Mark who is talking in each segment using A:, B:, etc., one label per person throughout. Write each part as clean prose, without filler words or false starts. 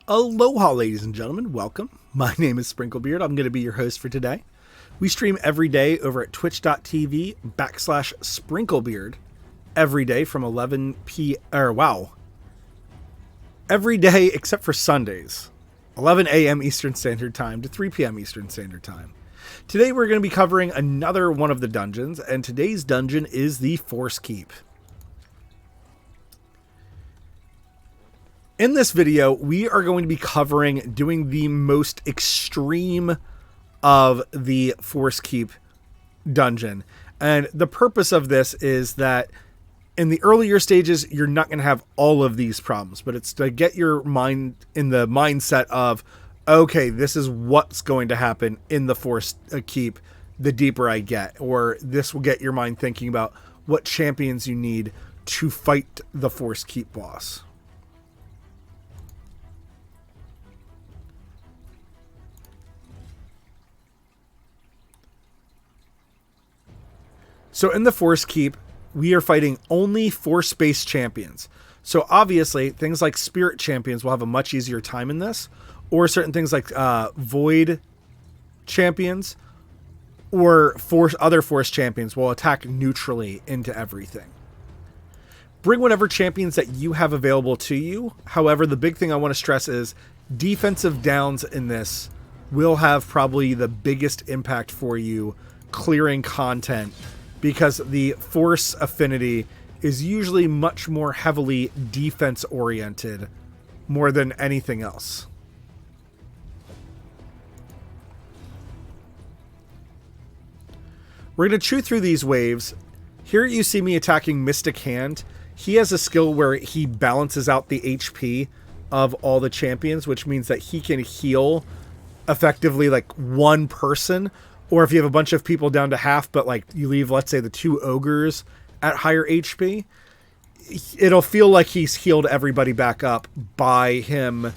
A: Aloha, ladies and gentlemen. Welcome. My name is SprinkleBeard. I'm going to be your host for today. We stream every day over at twitch.tv/SprinkleBeard every day from 11 p.m. Every day except for Sundays, 11 a.m. Eastern Standard Time to 3 p.m. Eastern Standard Time. Today we're going to be covering another one of the dungeons, and today's dungeon is the Force Keep. In this video, we are going to be covering doing the most extreme of the Force Keep dungeon. And the purpose of this is that in the earlier stages, you're not going to have all of these problems, but it's to get your mind in the mindset of, okay, this is what's going to happen in the Force Keep the deeper I get, or this will get your mind thinking about what champions you need to fight the Force Keep boss. So in the Force Keep, we are fighting only Force-based champions. So obviously, things like Spirit champions will have a much easier time in this, or certain things like Void champions or other Force champions will attack neutrally into everything. Bring whatever champions that you have available to you. However, the big thing I want to stress is defensive downs in this will have probably the biggest impact for you clearing content, because the Force affinity is usually much more heavily defense-oriented more than anything else. We're going to chew through these waves. Here you see me attacking Mystic Hand. He has a skill where he balances out the HP of all the champions, which means that he can heal effectively like one person. Or if you have a bunch of people down to half, but like you leave, let's say, the two ogres at higher HP, it'll feel like he's healed everybody back up by him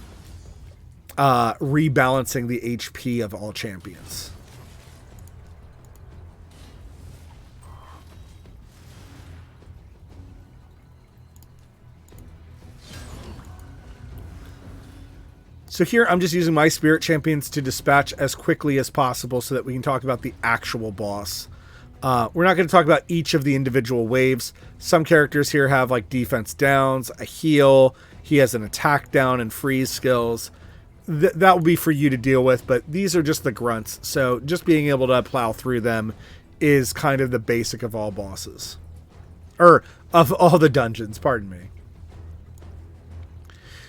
A: rebalancing the HP of all champions. So here I'm just using my Spirit champions to dispatch as quickly as possible so that we can talk about the actual boss. We're not going to talk about each of the individual waves. Some characters here have like defense downs, a heal. He has an attack down and freeze skills. That will be for you to deal with, but these are just the grunts. So just being able to plow through them is kind of the basic of all bosses. Or of all the dungeons, pardon me.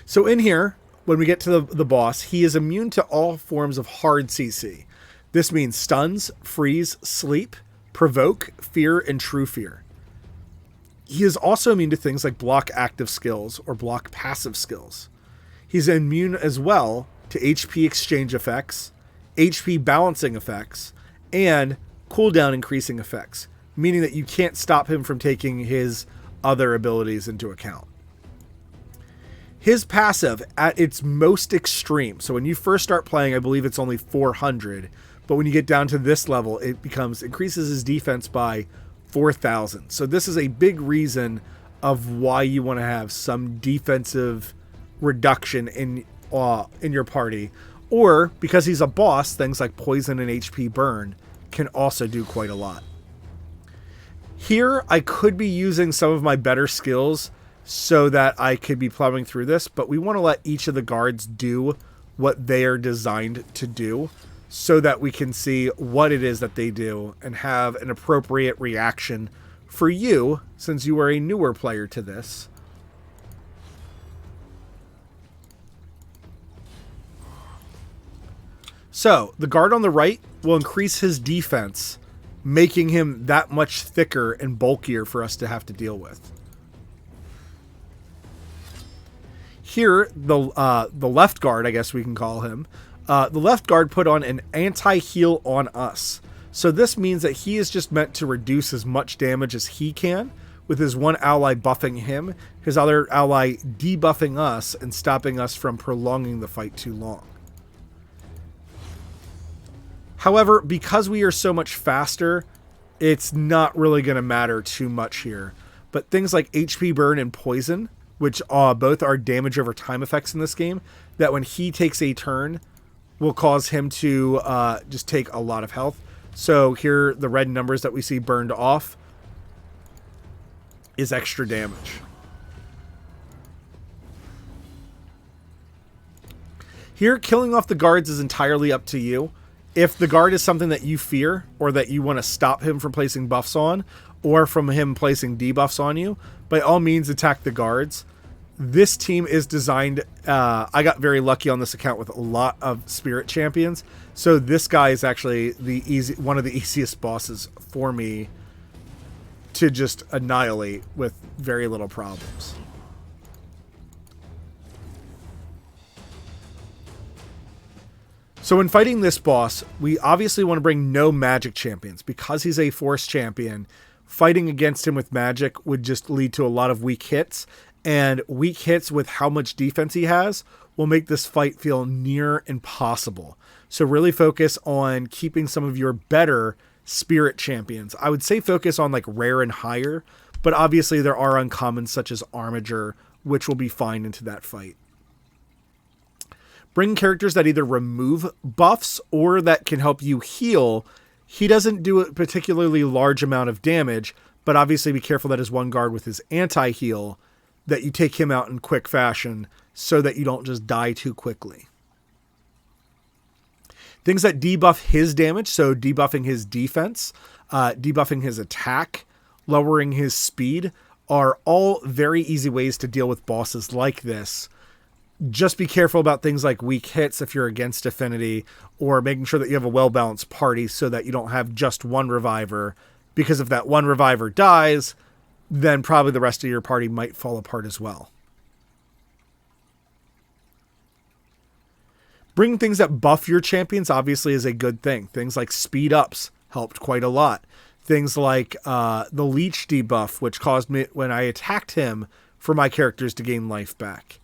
A: So in here, when we get to the boss, he is immune to all forms of hard CC. This means stuns, freeze, sleep, provoke, fear, and true fear. He is also immune to things like block active skills or block passive skills. He's immune as well to HP exchange effects, HP balancing effects, and cooldown increasing effects, meaning that you can't stop him from taking his other abilities into account. His passive at its most extreme, so when you first start playing, I believe it's only 400, but when you get down to this level, it increases his defense by 4,000. So this is a big reason of why you want to have some defensive reduction in your party. Or, because he's a boss, things like poison and HP burn can also do quite a lot. Here, I could be using some of my better skills so that I could be plowing through this, but we want to let each of the guards do what they are designed to do so that we can see what it is that they do and have an appropriate reaction for you, since you are a newer player to this. So, the guard on the right will increase his defense, making him that much thicker and bulkier for us to have to deal with. Here, the left guard, I guess we can call him, the left guard put on an anti-heal on us. So this means that he is just meant to reduce as much damage as he can, with his one ally buffing him, his other ally debuffing us and stopping us from prolonging the fight too long. However, because we are so much faster, it's not really going to matter too much here. But things like HP burn and poison which both are damage over time effects in this game, that when he takes a turn will cause him to just take a lot of health. So here, the red numbers that we see burned off is extra damage. Here, killing off the guards is entirely up to you. If the guard is something that you fear, or that you want to stop him from placing buffs on, or from him placing debuffs on you, by all means attack the guards. This team is designed, I got very lucky on this account with a lot of spirit champions, so this guy is actually one of the easiest bosses for me to just annihilate with very little problems. So when fighting this boss, we obviously want to bring no magic champions. Because he's a force champion, fighting against him with magic would just lead to a lot of weak hits. And weak hits with how much defense he has will make this fight feel near impossible. So really focus on keeping some of your better spirit champions. I would say focus on like rare and higher, but obviously there are uncommons such as Armiger, which will be fine into that fight. Bring characters that either remove buffs or that can help you heal. He doesn't do a particularly large amount of damage, but obviously be careful that his one guard with his anti-heal, that you take him out in quick fashion so that you don't just die too quickly. Things that debuff his damage, so debuffing his defense, debuffing his attack, lowering his speed, are all very easy ways to deal with bosses like this. Just be careful about things like weak hits if you're against affinity, or making sure that you have a well-balanced party so that you don't have just one reviver, because if that one reviver dies, then probably the rest of your party might fall apart as well. Bring things that buff your champions obviously is a good thing. Things like speed ups helped quite a lot. Things like the leech debuff, which caused me, when I attacked him, for my characters to gain life back.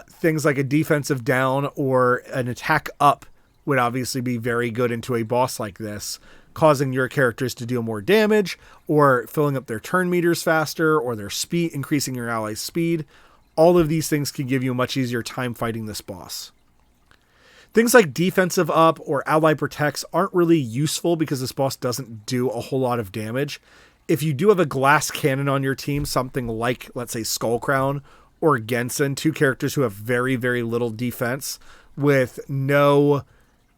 A: Things like a defensive down or an attack up would obviously be very good into a boss like this, causing your characters to deal more damage, or filling up their turn meters faster, or their speed, increasing your allies' speed. All of these things can give you a much easier time fighting this boss. Things like defensive up or ally protects aren't really useful because this boss doesn't do a whole lot of damage. If you do have a glass cannon on your team, something like, let's say, Skullcrown or Gensen, two characters who have very, very little defense with no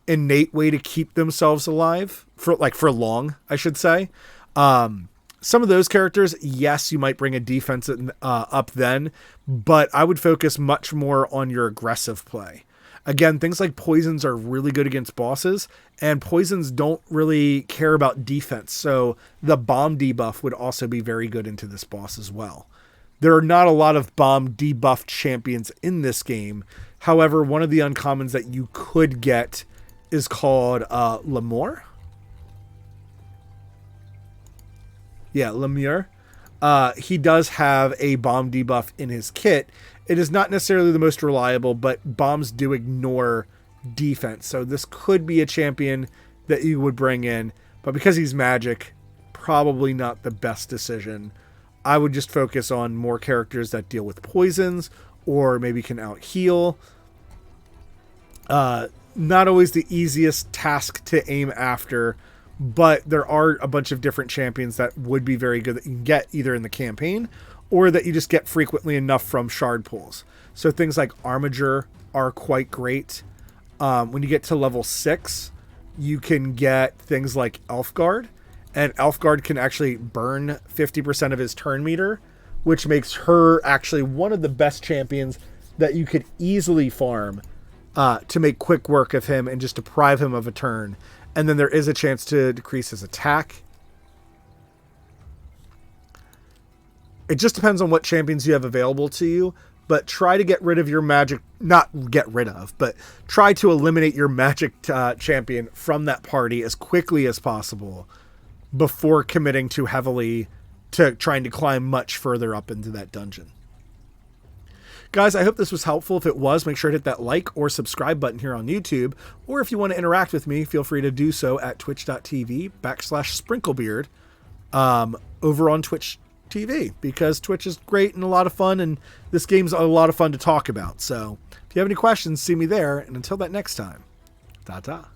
A: innate way to keep themselves alive for long, I should say. Some of those characters, yes, you might bring a defense up then, but I would focus much more on your aggressive play. Again, things like poisons are really good against bosses, and poisons don't really care about defense, so the bomb debuff would also be very good into this boss as well. There are not a lot of bomb debuffed champions in this game. However, one of the uncommons that you could get is called Lemur. Yeah, Lemur. He does have a bomb debuff in his kit. It is not necessarily the most reliable, but bombs do ignore defense. So this could be a champion that you would bring in, but because he's magic, probably not the best decision. I would just focus on more characters that deal with poisons or maybe can out heal. Not always the easiest task to aim after, but there are a bunch of different champions that would be very good that you can get either in the campaign or that you just get frequently enough from shard pools. So things like Armiger are quite great. When you get to level 6, you can get things like Elfguard, and Elfguard can actually burn 50% of his turn meter, which makes her actually one of the best champions that you could easily farm to make quick work of him and just deprive him of a turn. And then there is a chance to decrease his attack. It just depends on what champions you have available to you, but try to get rid of your magic, not get rid of, but try to eliminate your magic champion from that party as quickly as possible before committing too heavily to trying to climb much further up into that dungeon. Guys, I hope this was helpful. If it was, make sure to hit that like or subscribe button here on YouTube. Or if you want to interact with me, feel free to do so at twitch.tv/SprinkleBeard over on Twitch Twitch TV, because Twitch is great and a lot of fun, and this game's a lot of fun to talk about. So if you have any questions, see me there. And until that next time, ta-ta.